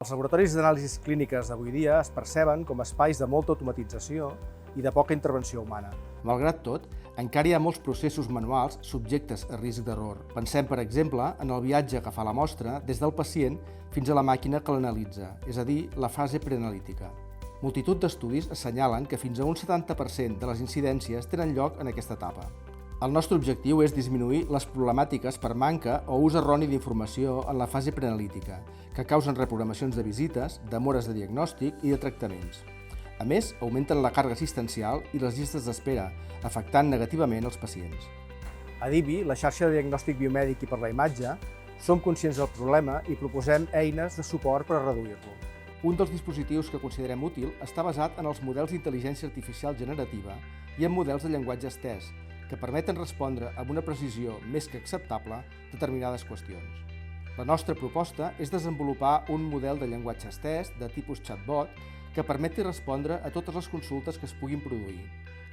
Els laboratoris d'anàlisis clíniques d'avui dia es perceben com espais de molta automatització i de poca intervenció humana. Malgrat tot, encara hi ha molts processos manuals subjectes a risc d'error. Pensem, per exemple, en el viatge que fa la mostra des del pacient fins a la màquina que l'analitza, és a dir, la fase preanalítica. Multitud d'estudis assenyalen que fins a un 70% de les incidències tenen lloc en aquesta etapa. El nostre objectiu és disminuir les problemàtiques per manca o ús erroni d'informació en la fase preanalítica, que causen reprogramacions de visites, demores de diagnòstic i de tractaments. A més, augmenten la càrrega assistencial i les llistes d'espera, afectant negativament els pacients. A DIBI, la xarxa de diagnòstic biomèdic i per la imatge, som conscients del problema i proposem eines de suport per a reduir-lo. Un dels dispositius que considerem útil està basat en els models d'intel·ligència artificial generativa i en models de llenguatge estès, que permeten respondre amb una precisió més que acceptable determinades qüestions. La nostra proposta és desenvolupar un model de llenguatge estès de tipus chatbot que permeti respondre a totes les consultes que es puguin produir,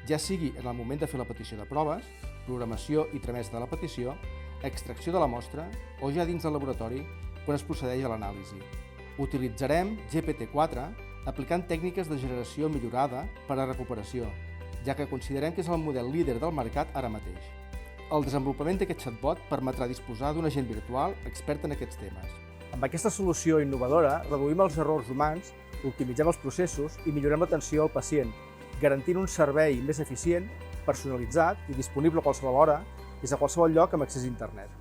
ja sigui en el moment de fer la petició de proves, programació i tramesa de la petició, extracció de la mostra o ja dins del laboratori quan es procedeix a l'anàlisi. Utilitzarem GPT-4 aplicant tècniques de generació millorada per a recuperació, ja que considerem que és el model líder del mercat ara mateix. El desenvolupament d'aquest chatbot permetrà disposar d'un agent virtual expert en aquests temes. Amb aquesta solució innovadora reduïm els errors humans, optimitzem els processos i millorem l'atenció al pacient, garantint un servei més eficient, personalitzat i disponible a qualsevol hora des de qualsevol lloc amb accés a internet.